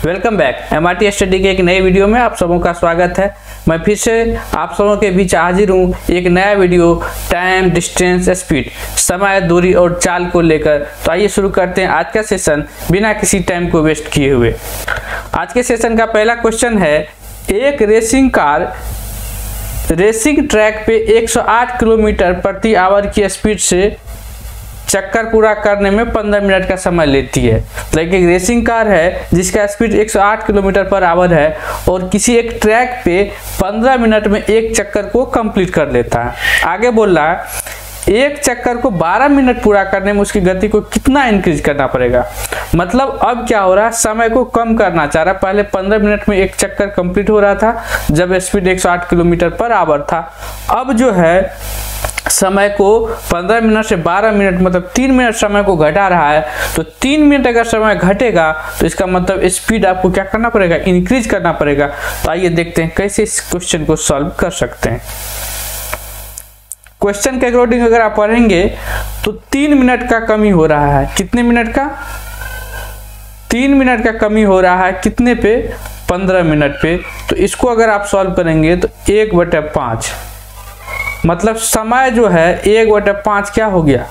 Welcome back. MRT study के एक नए वीडियो में आप सबों का स्वागत है। मैं फिर से आप सबों के बीच हाजिर हूँ एक नया वीडियो टाइम, डिस्टेंस, स्पीड, समय, दूरी और चाल को लेकर। तो आइए शुरू करते हैं आज का सेशन बिना किसी टाइम को वेस्ट किए हुए। आज के सेशन का पहला क्वेश्चन है, एक रेसिंग कार रेसिंग ट्रैक पे 108 किलोमीटर प्रति आवर की स्पीड से चक्कर पूरा करने में 15 मिनट का समय लेती है। लाइक एक रेसिंग कार है जिसका स्पीड 108 किलोमीटर पर आवर है और किसी एक ट्रैक पे 15 मिनट में एक चक्कर को कंप्लीट कर लेता है। आगे बोल रहा है एक चक्कर को 12 मिनट पूरा करने में उसकी गति को कितना इंक्रीज करना पड़ेगा। मतलब अब क्या हो रहा है, समय को कम करना चाह रहा है। पहले 15 मिनट में एक चक्कर कंप्लीट हो रहा था जब स्पीड 108 किलोमीटर पर आवर था। अब जो है समय को 15 मिनट से 12 मिनट मतलब 3 मिनट समय को घटा रहा है। तो 3 मिनट अगर समय घटेगा तो इसका मतलब स्पीड आपको क्या करना पड़ेगा, इंक्रीज करना पड़ेगा। तो आइए देखते हैं कैसे इस क्वेश्चन को सॉल्व कर सकते हैं। क्वेश्चन के अकॉर्डिंग अगर आप पढ़ेंगे तो 3 मिनट का कमी हो रहा है। कितने मिनट का? 3 मिनट का कमी हो रहा है। कितने पे? 15 मिनट पे। तो इसको अगर आप सॉल्व करेंगे तो 1/5 मतलब समय जो है 1/5 क्या हो गया,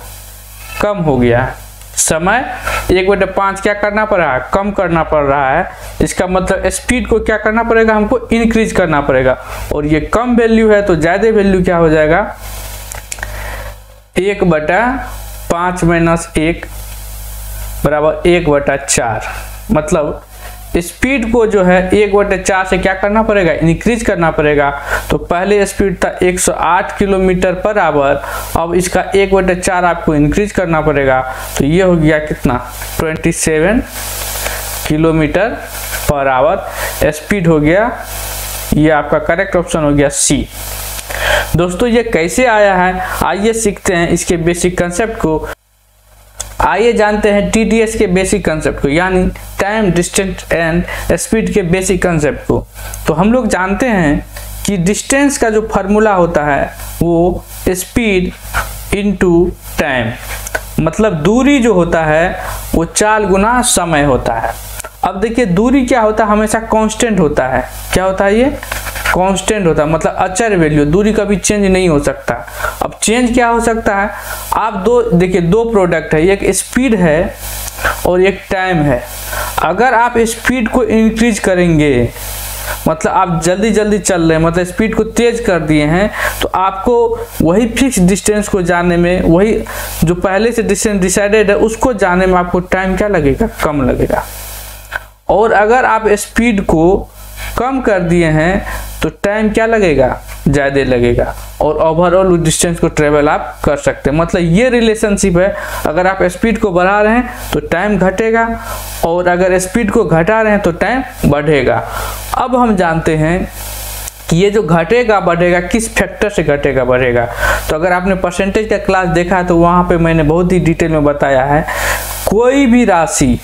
कम हो गया। समय 1/5 क्या करना पड़ रहा है, कम करना पड़ रहा है। इसका मतलब स्पीड को क्या करना पड़ेगा, हमको इंक्रीज करना पड़ेगा। और ये कम वैल्यू है तो ज्यादा वैल्यू क्या हो जाएगा, 1/5 - 1 बराबर 1/4। मतलब स्पीड को जो है 1/4 से क्या करना पड़ेगा, इंक्रीज करना पड़ेगा। तो पहले स्पीड था 108 किलोमीटर पर आवर, अब इसका 1/4 आपको इंक्रीज करना पड़ेगा। तो ये हो गया कितना, 27 किलोमीटर पर आवर स्पीड हो गया। ये आपका करेक्ट ऑप्शन हो गया सी। दोस्तों ये कैसे आया है, आइए सीखते हैं इसके बेसिक कंसेप्ट को। आइए जानते हैं TDS के बेसिक कंसेप्ट को, यानी टाइम, डिस्टेंस एंड स्पीड के बेसिक कंसेप्ट को। तो हम लोग जानते हैं कि डिस्टेंस का जो फार्मूला होता है वो स्पीड इनटू टाइम, मतलब दूरी जो होता है वो चाल गुना समय होता है। अब देखिए दूरी क्या होता है, हमेशा कांस्टेंट होता है। क्या होता है ये, कांस्टेंट होता है, मतलब अचर वैल्यू। दूरी कभी चेंज नहीं हो सकता। अब चेंज क्या हो सकता है, आप देखिए दो प्रोडक्ट है, एक स्पीड है और एक टाइम है। अगर आप स्पीड को इंक्रीज करेंगे, मतलब आप जल्दी जल्दी चल रहे हैं, मतलब स्पीड को तेज कर दिए हैं, तो आपको वही फिक्स डिस्टेंस को जाने में, वही जो पहले से डिस्टेंस डिसाइडेड है उसको जाने में आपको टाइम क्या लगेगा, कम लगेगा। और अगर आप स्पीड को कम कर दिए हैं तो टाइम क्या लगेगा, ज़्यादा लगेगा। और ओवरऑल डिस्टेंस को ट्रेवल आप कर सकते हैं। मतलब ये रिलेशनशिप है, अगर आप स्पीड को बढ़ा रहे हैं तो टाइम घटेगा और अगर स्पीड को घटा रहे हैं तो टाइम बढ़ेगा। अब हम जानते हैं कि ये जो घटेगा बढ़ेगा किस फैक्टर से घटेगा बढ़ेगा। तो अगर आपने परसेंटेज का क्लास देखा है तो वहाँ पे मैंने बहुत ही डिटेल में बताया है। कोई भी राशि,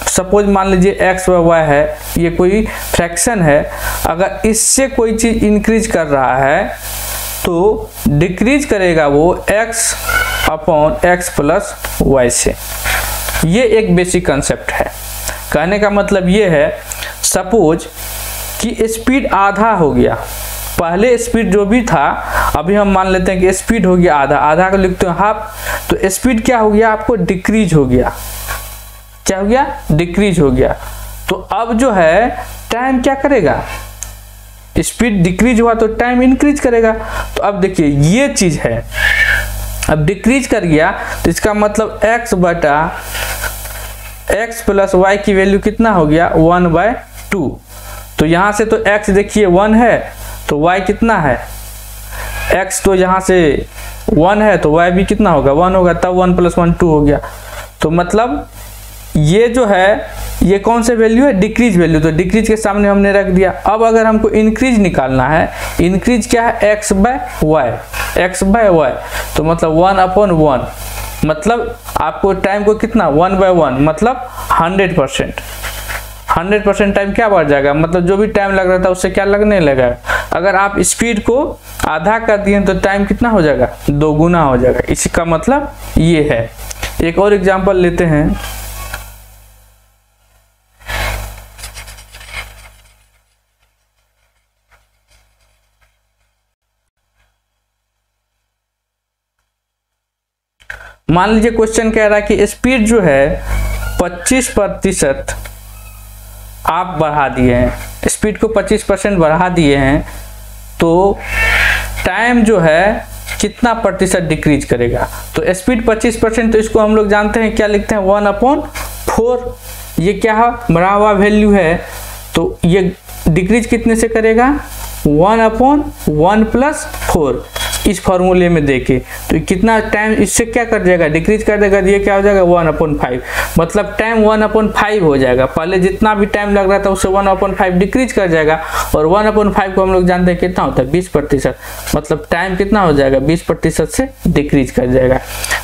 सपोज मान लीजिए x व y है, ये कोई फ्रैक्शन है, अगर इससे कोई चीज इंक्रीज कर रहा है तो डिक्रीज करेगा वो x/x + y से। ये एक बेसिक कंसेप्ट है। कहने का मतलब ये है, सपोज कि स्पीड आधा हो गया, पहले स्पीड जो भी था अभी हम मान लेते हैं कि स्पीड हो गया आधा, आधा को लिखते हैं हाफ, तो स्पीड क्या हो गया, आपको डिक्रीज हो गया। क्या हो गया, डिक्रीज हो गया। तो अब जो है टाइम क्या करेगा, स्पीड डिक्रीज हुआ तो टाइम इंक्रीज करेगा। तो अब देखिए ये चीज है, अब डिक्रीज कर गया तो इसका मतलब x + y की वैल्यू कितना हो गया, 1/2। तो यहां से तो x देखिए 1 है तो y कितना है, x तो यहां से 1 है तो y भी कितना होगा, 1 होगा, तब 1 + 1 2 हो गया। तो मतलब ये जो है ये कौन से वैल्यू है, डिक्रीज वैल्यू। तो डिक्रीज के सामने हमने रख दिया। अब अगर हमको इंक्रीज निकालना है, इंक्रीज क्या है, x/y, तो मतलब 1/1, मतलब आपको टाइम को कितना, 1/1 मतलब 100% टाइम क्या बढ़ जाएगा, मतलब जो भी टाइम लग रहा था उससे क्या लगने लगा। अगर आप स्पीड को आधा कर दिए तो टाइम कितना हो जाएगा, 2 गुना हो जाएगा। इसी का मतलब ये है। एक और एग्जांपल लेते हैं। मान लीजिए क्वेश्चन कह रहा है कि स्पीड जो है 25% आप बढ़ा दिए हैं, स्पीड को 25% बढ़ा दिए हैं, तो टाइम जो है कितना प्रतिशत डिक्रीज करेगा। तो स्पीड 25%, तो इसको हम लोग जानते हैं क्या लिखते हैं, 1/4। ये क्या है, बढ़ा हुआ वैल्यू है, तो ये डिक्रीज कितने से करेगा, 1/1 + 4 इस फॉर्मूले में देके। तो कितना टाइम इससे क्या कर जाएगा, डिक्रीज कर देगा। ये क्या हो जाएगा, 1/5, मतलब टाइम 1/5 हो जाएगा। पहले जितना भी टाइम लग रहा था उससे 1/5 डिक्रीज कर जाएगा, और 1/5 को हम लोग जानते हैं कितना होता है, 20%, मतलब टाइम कितना हो जाएगा, 20% से डिक्रीज कर जाएगा।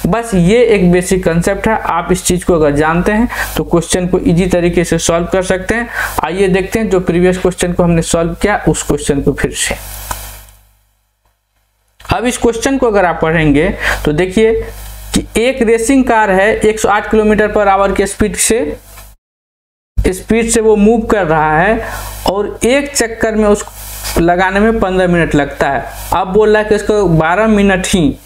बस ये एक बेसिक कंसेप्ट है। आप इस चीज को अगर जानते हैं तो क्वेश्चन को इजी तरीके से सॉल्व कर सकते हैं। आइए देखते हैं जो प्रीवियस क्वेश्चन को हमने सॉल्व किया उस क्वेश्चन को फिर से। अब इस क्वेश्चन को अगर आप पढ़ेंगे तो देखिए कि एक रेसिंग कार है 108 किलोमीटर/आवर की स्पीड से वो मूव कर रहा है, और एक चक्कर में उसको लगाने में 15 मिनट लगता है। अब बोल रहा है कि इसको 12 मिनट ही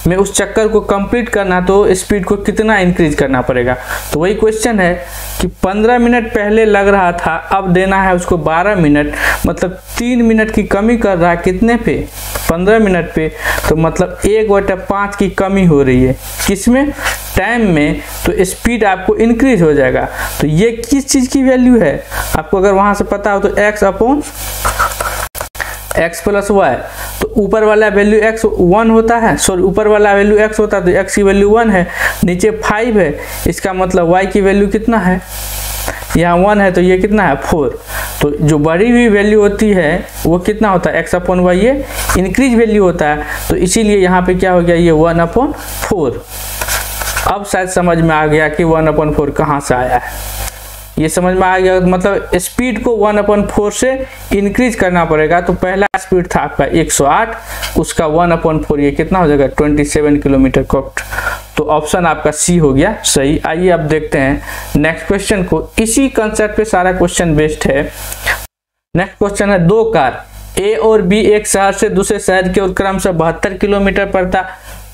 में उस चक्कर को कंप्लीट करना, तो स्पीड को कितना इंक्रीज करना पड़ेगा। तो वही क्वेश्चन है कि 15 मिनट पहले लग रहा था, अब देना है उसको 12 मिनट, मतलब 3 मिनट की कमी कर रहा है, कितने पे, 15 मिनट पे। तो मतलब 1/5 की कमी हो रही है, किसमें, टाइम में। तो स्पीड आपको इंक्रीज हो जाएगा। तो ये किस चीज की वैल्यू है, आपको अगर वहां से पता हो तो x + y, तो ऊपर वाला वैल्यू x 1 होता है, सॉरी ऊपर वाला वैल्यू x होता है, तो x की वैल्यू 1 है, नीचे 5 है, इसका मतलब y की वैल्यू कितना है, यहाँ 1 है, तो ये कितना है, 4। तो जो बढ़ी हुई वैल्यू होती है वो कितना होता है, x/y, ये इंक्रीज वैल्यू होता है। तो इसीलिए यहाँ पे क्या हो गया, ये 1/4। अब शायद समझ में आ गया कि 1/4 कहाँ से आया है, ये समझ में आ गया। मतलब स्पीड को 1/4 से इंक्रीज करना पड़ेगा। तो पहला स्पीड था आपका 108, उसका 1/4 ये कितना हो जाएगा, 27 किलोमीटर। तो ऑप्शन आपका सी हो गया सही। आइए अब देखते हैं नेक्स्ट क्वेश्चन को। इसी कंसेप्ट पे सारा क्वेश्चन बेस्ड है। नेक्स्ट क्वेश्चन है, दो कार ए और बी एक शहर से दूसरे शहर की ओर क्रमशः 72 किलोमीटर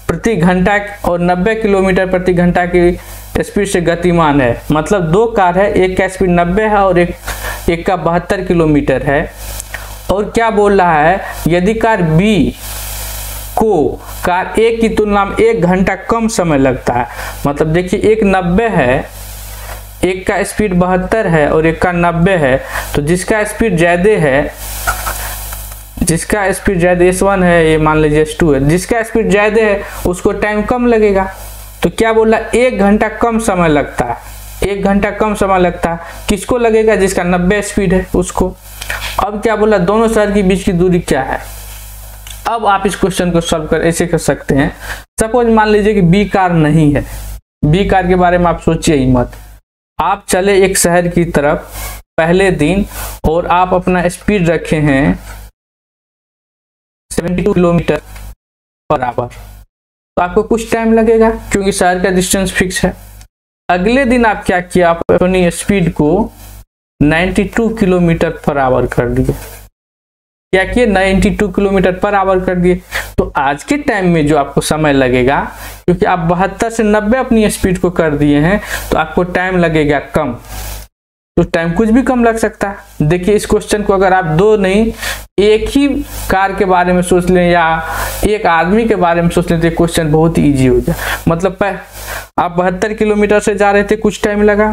प्रति घंटा और 90 किलोमीटर प्रति घंटा की स्पीड से गतिमान है। मतलब दो कार है, एक का स्पीड 90 है और एक का 72 किलोमीटर है। और क्या बोल रहा है, यदि कार बी को कार ए की तुलना में 1 घंटा कम समय लगता है। मतलब देखिए, एक 90 है, एक का स्पीड 72 है और एक का 90 है, तो जिसका स्पीड ज्यादा है, जिसका स्पीड ज्यादा S1 है, ये मान लीजिए S2 है, जिसका स्पीड ज्यादा है उसको टाइम कम लगेगा। तो क्या बोला, 1 घंटा कम समय लगता है, 1 घंटा कम समय लगता है, किसको लगेगा, जिसका 90 स्पीड है उसको। अब क्या बोला, दोनों शहर के बीच की दूरी क्या है। अब आप इस क्वेश्चन को सॉल्व कर ऐसे कर सकते हैं। सपोज मान लीजिए कि बी कार नहीं है, बी कार के बारे में आप सोचिए ही मत। आप चले एक शहर की तरफ पहले दिन, और आप अपना स्पीड रखे हैं 72 किलोमीटर/आवर, तो आपको कुछ टाइम लगेगा क्योंकि शहर का डिस्टेंस फिक्स है। अगले दिन आप क्या किया, आप अपनी स्पीड को 92 किलोमीटर/आवर कर दिए। क्या किए, 92 किलोमीटर/आवर कर दिए। तो आज के टाइम में जो आपको समय लगेगा, क्योंकि आप 72 से 90 अपनी स्पीड को कर दिए हैं, तो आपको टाइम लगेगा कम। तो टाइम कुछ भी कम लग सकता है। देखिए, इस क्वेश्चन को अगर आप दो नहीं, एक ही कार के बारे में सोच लें या एक आदमी के बारे में सोच लें, तो क्वेश्चन बहुत ही इजी हो जाए। मतलब आप 72 किलोमीटर से जा रहे थे, कुछ टाइम लगा,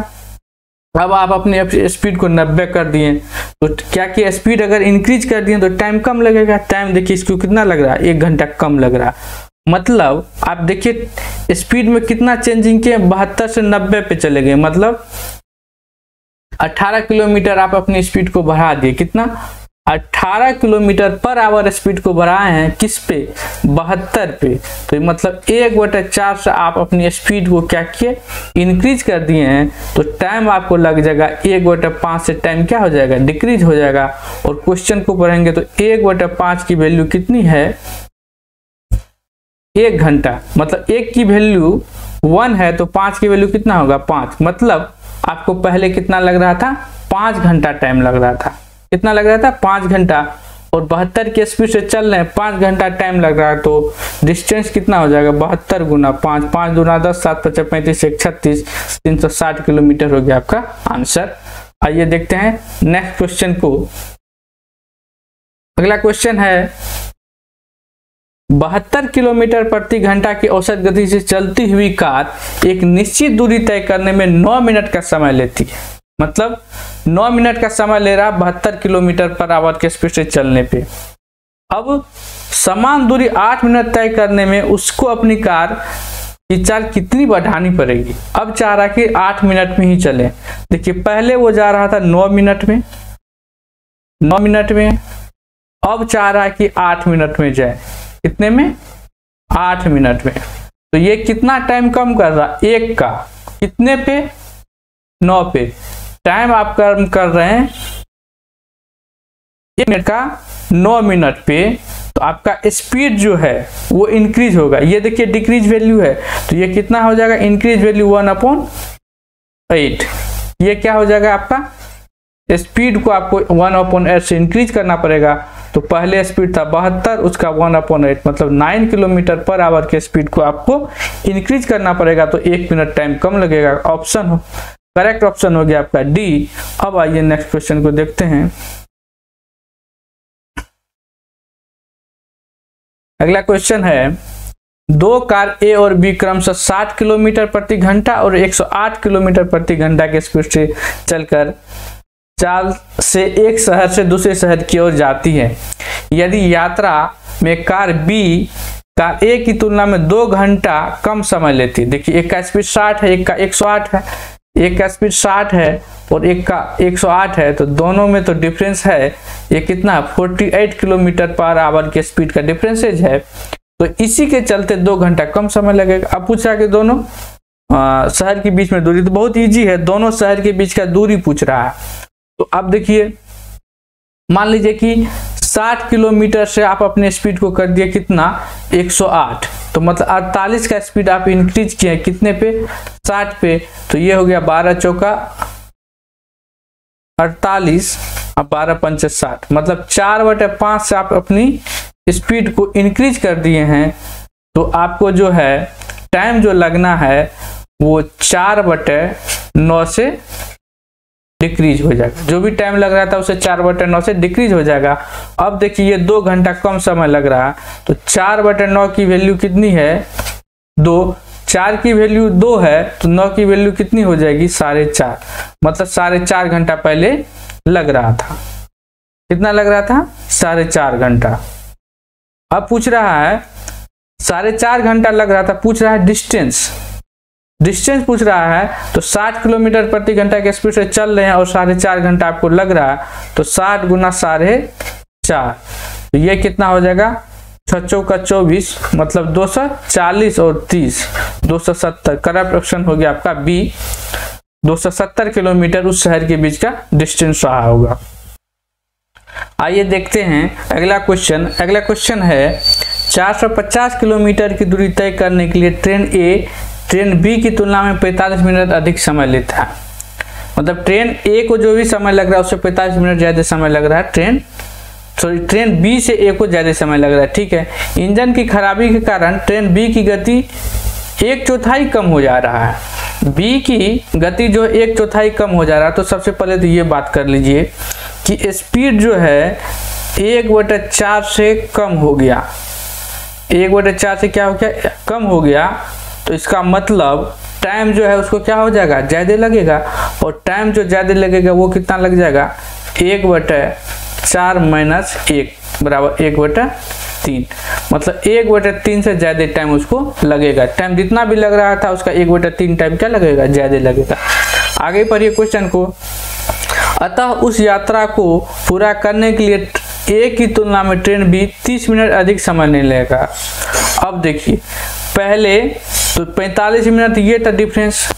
अब आप अपनी स्पीड को 90 कर दिए, तो क्या किया, स्पीड अगर इंक्रीज कर दिए तो टाइम कम लगेगा। टाइम देखिए इसको कितना लग रहा है, 1 घंटा कम लग रहा है। मतलब आप देखिए स्पीड में कितना चेंजिंग किए, 72 से 90 पे चले गए, मतलब 18 किलोमीटर आप अपनी स्पीड को बढ़ा दिए। कितना, 18 किलोमीटर/आवर स्पीड को बढ़ाए हैं, किस पे, 72 पे। तो मतलब 1/4 से आप अपनी स्पीड को क्या किए, इंक्रीज कर दिए हैं। तो टाइम आपको लग जाएगा 1/5 से टाइम क्या हो जाएगा, डिक्रीज हो जाएगा। और क्वेश्चन को पढ़ेंगे तो 1/5 की वैल्यू कितनी है, 1 घंटा। मतलब 1 की वैल्यू 1 है, तो 5 की वैल्यू कितना होगा, 5। मतलब आपको पहले कितना लग रहा था, 5 घंटा टाइम लग रहा था। कितना लग रहा था, 5 घंटा। और 72 की स्पीड से चल रहे हैं, 5 घंटा टाइम लग रहा है, तो डिस्टेंस कितना हो जाएगा 72 गुना 5, 5 दूना 10, 7 5 35 1 36, 360 किलोमीटर हो गया आपका आंसर। आइए देखते हैं नेक्स्ट क्वेश्चन को। अगला क्वेश्चन है 72 किलोमीटर प्रति घंटा की औसत गति से चलती हुई कार एक निश्चित दूरी तय करने में 9 मिनट का समय लेती है। मतलब 9 मिनट का समय ले रहा 72 किलोमीटर पर आवर के स्पीड से चलने पे। अब समान दूरी 8 मिनट तय करने में उसको अपनी कार की चाल कितनी बढ़ानी पड़ेगी। अब चाह रहा कि 8 मिनट में ही चले। देखिए पहले वो जा रहा था 9 मिनट में, 9 मिनट में, अब चाह रहा है कि 8 मिनट में जाए। कितने में 8 मिनट में। तो ये कितना टाइम कम कर रहा 1 का, कितने पे 9 पे। टाइम आप कम कर रहे हैं 1 मिनट का 9 मिनट पे, तो आपका स्पीड जो है वो इंक्रीज होगा। ये देखिए डिक्रीज वैल्यू है, तो ये कितना हो जाएगा इंक्रीज वैल्यू 1/8। ये क्या हो जाएगा आपका स्पीड को आपको 1/8 से इंक्रीज करना पड़ेगा। तो पहले स्पीड था 72, उसका 1/8 मतलब 9 किलोमीटर पर आवर के स्पीड को आपको इंक्रीज करना पड़ेगा, तो 1 मिनट टाइम कम लगेगा। ऑप्शन हो करेक्ट ऑप्शन हो गया आपका डी। अब आइए नेक्स्ट क्वेश्चन को देखते हैं। अगला क्वेश्चन है 2 कार ए और बी क्रमशः 60 किलोमीटर प्रति घंटा और 108 किलोमीटर प्रति घंटा के स्पीड से चलकर चाल से एक शहर से दूसरे शहर की ओर जाती है। यदि यात्रा में कार बी कार ए की तुलना में 2 घंटा कम समय लेती। देखिए एक का स्पीड 60 है, एक का 108 है, एक का स्पीड 60 है और एक का 108 है, तो दोनों में तो डिफरेंस है। ये कितना 48 किलोमीटर पर आवर के स्पीड का डिफरेंसेज है। तो इसी के चलते 2 घंटा कम समय लगेगा। अब पूछा कि दोनों शहर के बीच में दूरी, तो बहुत इजी है, दोनों शहर के बीच का दूरी पूछ रहा है। तो अब देखिए मान लीजिए कि 60 किलोमीटर से आप अपने स्पीड को कर दिए कितना 108, तो मतलब 48 का स्पीड आप इंक्रीज किए कितने पे 60 पे। तो ये हो गया 12 चौका 48 अब 12 पंचे 60, मतलब 4/5 से आप अपनी स्पीड को इंक्रीज कर दिए हैं। तो आपको जो है टाइम जो लगना है वो 4/9 से डिक्रीज हो जाएगा। जो भी टाइम लग रहा था उसे 4/9 से डिक्रीज हो जाएगा। अब देखिए ये 2 घंटा कम समय लग रहा है, तो 4/9 की वैल्यू कितनी है 2, 4 की वैल्यू 2 है, तो 9 की वैल्यू कितनी हो जाएगी 4.5, मतलब 4.5 घंटा पहले लग रहा था। कितना लग रहा था 4.5 घंटा। अब पूछ रहा है 4.5 घंटा लग रहा था, पूछ रहा है डिस्टेंस पूछ रहा है। तो 60 किलोमीटर प्रति घंटा के स्पीड से चल रहे हैं और 4.5 घंटा आपको लग रहा है, तो 60 गुना 4.5, तो ये कितना हो जाएगा 6 चौका 24, मतलब 240 और 30 270। करेक्ट ऑप्शन हो गया आपका बी, 270 किलोमीटर उस शहर के बीच का डिस्टेंस रहा होगा। आइए देखते हैं अगला क्वेश्चन। अगला क्वेश्चन है 450 किलोमीटर की दूरी तय करने के लिए ट्रेन ए ट्रेन बी की तुलना में 45 मिनट अधिक समय लेता है। मतलब ट्रेन ए को जो भी समय लग रहा है उससे 45 मिनट ज्यादा समय लग रहा है, ट्रेन बी से ए को ज्यादा समय लग रहा है। ठीक है, इंजन की खराबी के कारण ट्रेन बी की गति 1/4 कम हो जा रहा है। बी की गति जो 1/4 कम हो जा रहा है, तो सबसे पहले तो ये बात कर लीजिए कि स्पीड जो है 1/4 से कम हो गया। 1/4 से क्या हो गया कम हो गया, तो इसका मतलब टाइम जो है उसको क्या हो जाएगा ज्यादा लगेगा, और टाइम जो ज्यादा लगेगा वो कितना लग जाएगा 1/4 माइनस 1 बराबर 1/3, मतलब 1/3 से ज्यादा टाइम उसको लगेगा। टाइम जितना भी लग रहा था उसका 1/3 टाइम क्या लगेगा ज्यादा लगेगा। आगे पढ़िए क्वेश्चन को। अतः उस यात्रा को पूरा करने के लिए ए की तुलना में ट्रेन बी 30 मिनट अधिक समय नहीं लेगा। अब देखिए पहले तो 45 मिनट ये था डिफरेंस,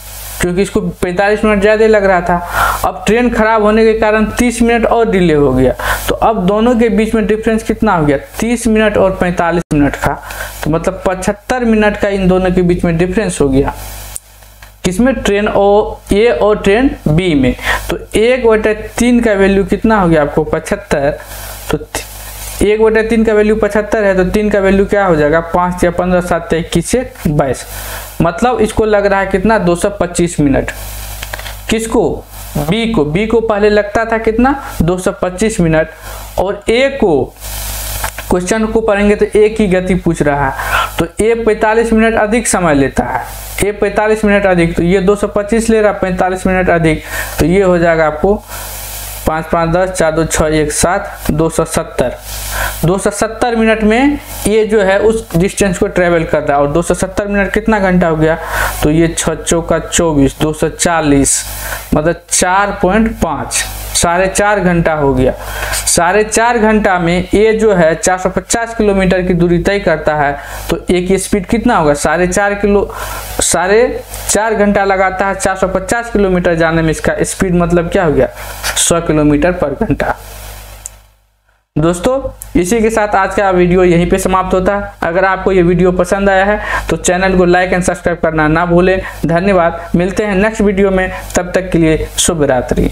क्योंकि इसको 45 मिनट ज़्यादा लग रहा था। अब ट्रेन खराब होने के कारण 30 मिनट और डिले हो गया, तो अब दोनों के बीच में डिफरेंस कितना हो गया 30 मिनट और 45 मिनट का, तो मतलब 75 मिनट का इन दोनों के बीच में डिफरेंस हो गया। किसमें ट्रेन ए और ट्रेन बी में। तो 1/3 का वैल्यू कितना हो गया आपको 75, तो 1/3 का वैल्यू 75 है, तो 3 का वैल्यू क्या हो जाएगा 5 या 15 7 21 से 22, मतलब इसको लग रहा है कितना 225 मिनट। किसको? बी को पहले लगता था कितना 225 मिनट, और ए को क्वेश्चन को पढ़ेंगे तो ए की गति पूछ रहा है, तो ए 45 मिनट अधिक समय लेता है, ए 45 मिनट अधिक, तो ये 225 ले रहा 45 मिनट अधिक, तो ये हो जाएगा आपको 5 5 10 4 2 6 1 7 270 मिनट में ये जो है उस डिस्टेंस को ट्रेवल कर रहा है। और 270 मिनट कितना घंटा हो गया, तो ये 6 चौका 24 240, मतलब 4.5 4.5 घंटा हो गया। 4.5 घंटा में ये जो है 450 किलोमीटर की दूरी तय करता है, तो ए की स्पीड कितना होगा 4.5 घंटा लगाता है 450 किलोमीटर जाने में, इसका स्पीड मतलब क्या हो गया 100 किलोमीटर पर घंटा। दोस्तों इसी के साथ आज का वीडियो यहीं पे समाप्त होता है। अगर आपको ये वीडियो पसंद आया है तो चैनल को लाइक एंड सब्सक्राइब करना ना भूलें। धन्यवाद, मिलते हैं नेक्स्ट वीडियो में, तब तक के लिए शुभ रात्रि।